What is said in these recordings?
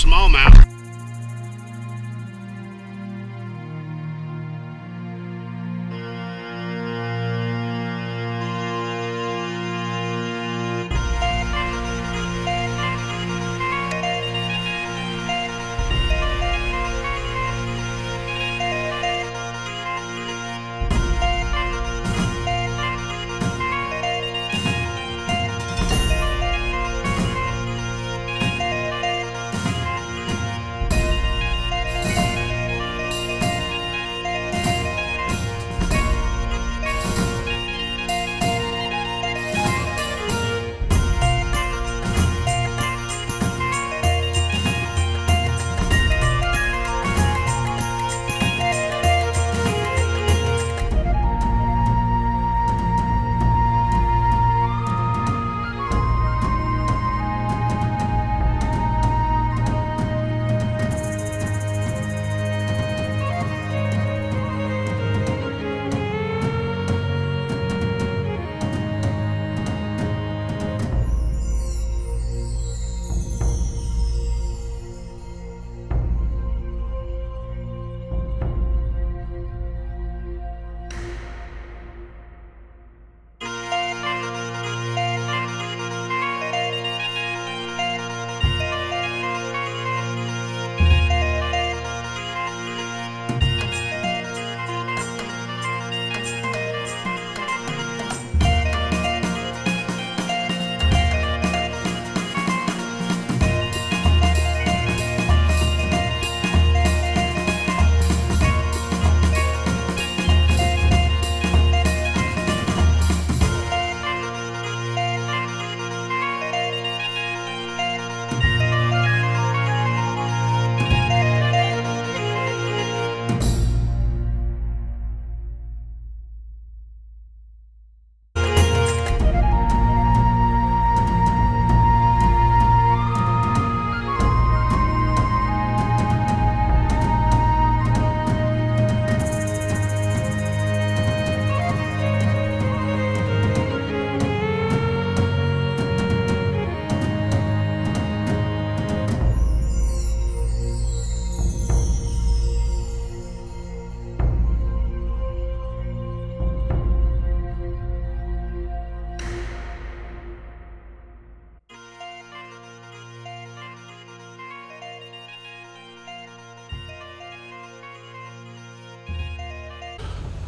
first smallmouth.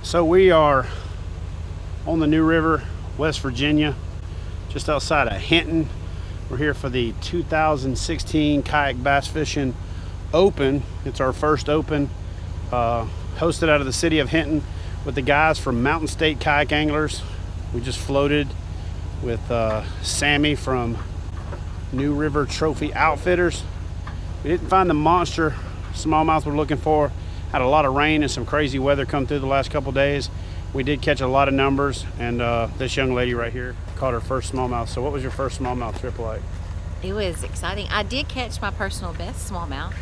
So we are on the New River, West Virginia, just outside of Hinton. We're here for the 2016 Kayak Bass Fishing Open. It's our first Open, hosted out of the city of Hinton with the guys from Mountain State Kayak Anglers. We just floated with Sammy from New River Trophy Outfitters. We didn't find the monster smallmouth we're looking for. Had a lot of rain and some crazy weather come through the last couple days. We did catch a lot of numbers, and this young lady right here caught her first smallmouth. So what was your first smallmouth trip like? It was exciting. I did catch my personal best smallmouth.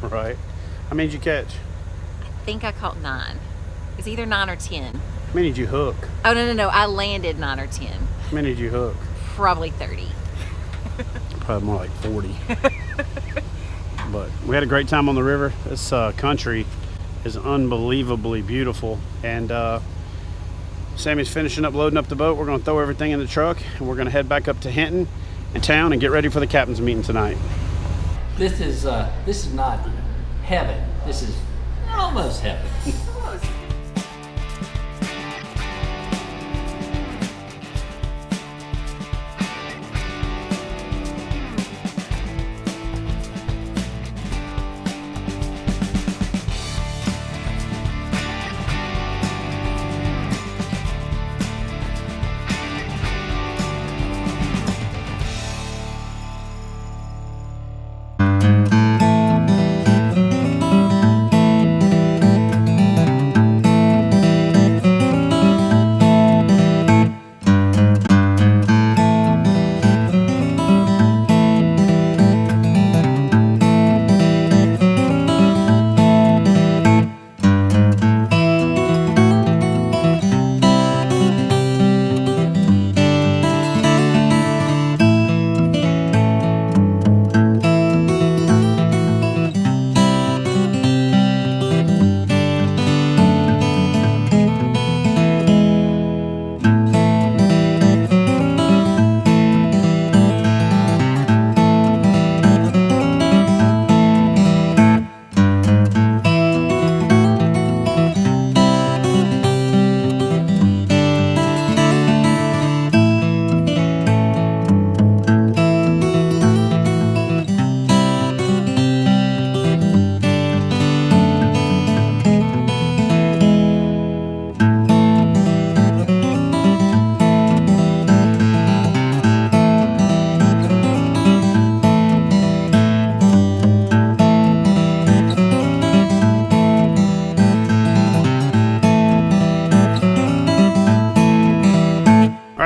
Right. How many did you catch? I think I caught 9. It's either 9 or 10. How many did you hook? Oh, no. I landed 9 or 10. How many did you hook? Probably 30. Probably more like 40. But we had a great time on the river. This country is unbelievably beautiful, and Sammy's finishing up loading up the boat. We're going to throw everything in the truck, and we're going to head back up to Hinton in town and get ready for the captain's meeting tonight. This is not heaven. This is almost heaven.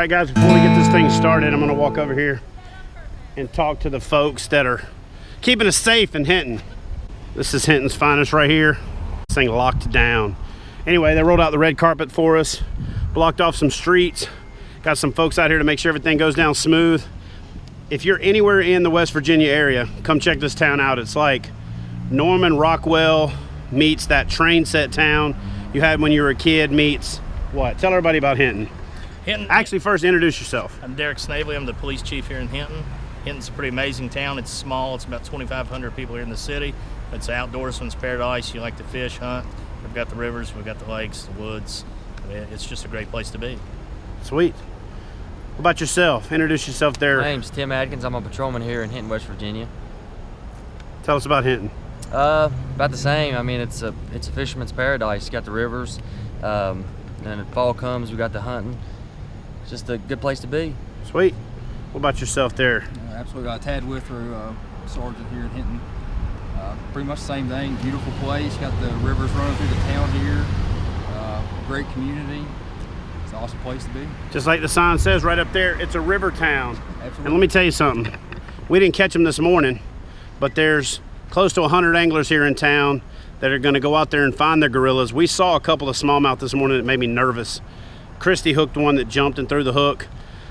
right, guys, before we get this thing started, I'm gonna walk over here and talk to the folks that are keeping us safe in Hinton. This is Hinton's finest right here. This thing locked down. Anyway, they rolled out the red carpet for us, blocked off some streets, got some folks out here to make sure everything goes down smooth. If you're anywhere in the West Virginia area, come check this town out. It's like Norman Rockwell meets that train set town you had when you were a kid meets what? Tell everybody about Hinton. Hinton. Actually, first introduce yourself. I'm Derek Snavely. I'm the police chief here in Hinton. Hinton's a pretty amazing town. It's small. It's about 2,500 people here in the city. It's an outdoorsman's paradise. You like to fish, hunt. We've got the rivers, we've got the lakes, the woods. I mean, it's just a great place to be. Sweet. What about yourself? Introduce yourself there. My name's Tim Adkins. I'm a patrolman here in Hinton, West Virginia. Tell us about Hinton. About the same. I mean, it's a fisherman's paradise. You got the rivers. And if fall comes, we got the hunting. It's just a good place to be. Sweet. What about yourself there? Absolutely. Tad Withrow, sergeant here in Hinton. Pretty much the same thing. Beautiful place. Got the rivers running through the town here. Great community. It's an awesome place to be. Just like the sign says right up there, it's a river town. Absolutely. And let me tell you something. We didn't catch them this morning, but there's close to 100 anglers here in town that are going to go out there and find their gorillas. We saw a couple of smallmouth this morning that made me nervous. Christy hooked one that jumped and threw the hook.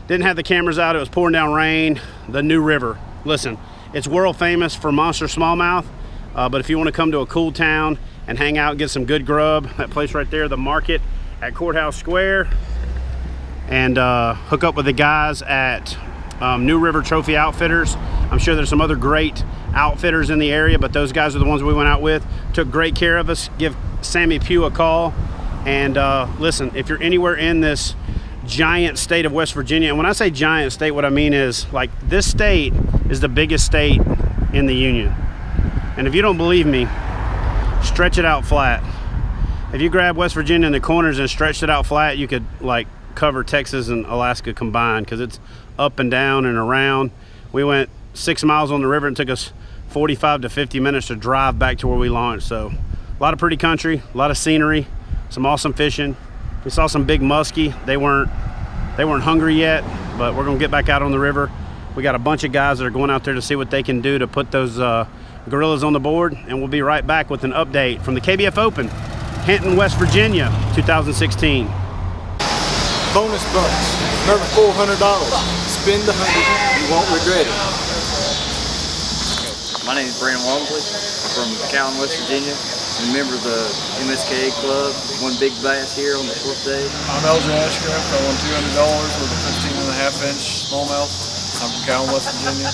Didn't have the cameras out. It was pouring down rain. The New River. Listen, it's world famous for monster smallmouth, but if you want to come to a cool town and hang out and get some good grub, that place right there, the market at Courthouse Square, and hook up with the guys at New River Trophy Outfitters. I'm sure there's some other great outfitters in the area, but those guys are the ones we went out with. Took great care of us. Give Sammy Pugh a call. And listen, if you're anywhere in this giant state of West Virginia, and when I say giant state, what I mean is, like, this state is the biggest state in the union. And if you don't believe me, stretch it out flat. If you grab West Virginia in the corners and stretched it out flat, you could like cover Texas and Alaska combined, because it's up and down and around. We went 6 miles on the river and took us 45 to 50 minutes to drive back to where we launched. So a lot of pretty country, a lot of scenery, some awesome fishing. We saw some big muskie. They weren't hungry yet, but we're gonna get back out on the river. We got a bunch of guys that are going out there to see what they can do to put those gorillas on the board, and we'll be right back with an update from the KBF Open, Hinton, West Virginia, 2016. Bonus bucks, another $400. Spend the 100, you won't regret it. My name is Brandon Walmsley. I'm from Cowan, West Virginia. I'm a member of the MSKA Club. Won big bass here on the 4th day. I'm Elgin Ashcraft. I won $200 with a 15.5-inch smallmouth. I'm from Cowan, West Virginia.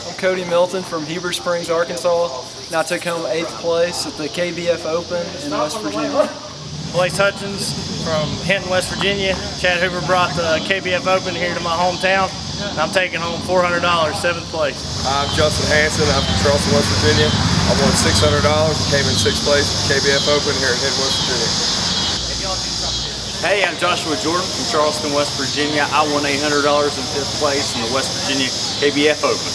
I'm Cody Milton from Heber Springs, Arkansas. And I took home 8th place at the KBF Open in West Virginia. Blaze Hutchins from Hinton, West Virginia. Chad Hoover brought the KBF Open here to my hometown. And I'm taking home $400, 7th place. I'm Justin Hanson. I'm from Charleston, West Virginia. I won $600 and came in 6th place at the KBF Open here in Hinton, West Virginia. Hey, I'm Joshua Jordan from Charleston, West Virginia. I won $800 in 5th place in the West Virginia KBF Open.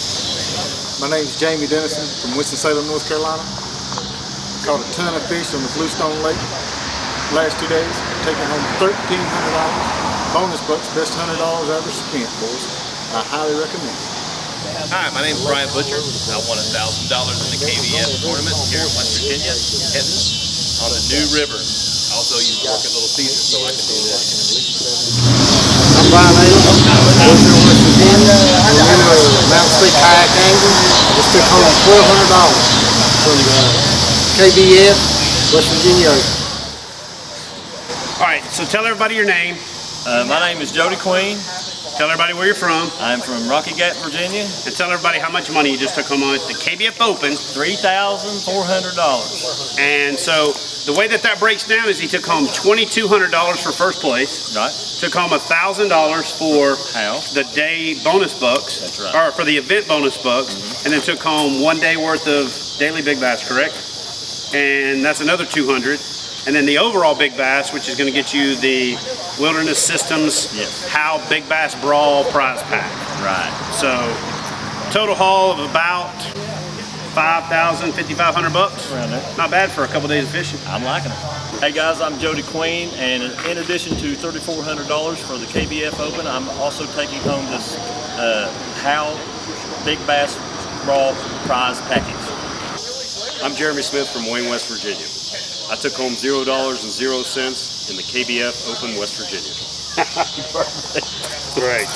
My name is Jamie Dennison from Winston-Salem, North Carolina. Caught a ton of fish on the Bluestone Lake last 2 days. Taking home $1,300. Bonus bucks, best $100 I ever spent, boys. I highly recommend it. Hi, my name is Brian Butcher. I won $1,000 in the KBF tournament here in West Virginia, Hinton, on the New River. I also used to work at Little Caesars, so I can do that. I'm Brian Ayers, West Virginia. I'm a Mountain State kayak angler. I just took home $1,200 from the KBF West Virginia Open. All right, so tell everybody your name. My name is Jody Queen. Tell everybody where you're from. I'm from Rocky Gap, Virginia. And tell everybody how much money you just took home on the KBF Open. $3,400. And so the way that breaks down is he took home $2,200 for first place. Right. Took home $1,000 for the day bonus bucks. That's right. Or for the event bonus bucks. And then took home 1 day worth of daily big bass, correct? And that's another $200. And then the overall big bass, which is going to get you the Wilderness Systems How Big Bass Brawl prize pack. Right. So total haul of about $5,000, $5,500 bucks. Around there. Not bad for a couple days of fishing. I'm liking it. Hey guys, I'm Jody Queen, and in addition to $3,400 for the KBF Open, I'm also taking home this Howe Big Bass Raw Prize Package. I'm Jeremy Smith from Wayne, West Virginia. I took home $0.00 in the KBF Open, West Virginia. Perfect. Great.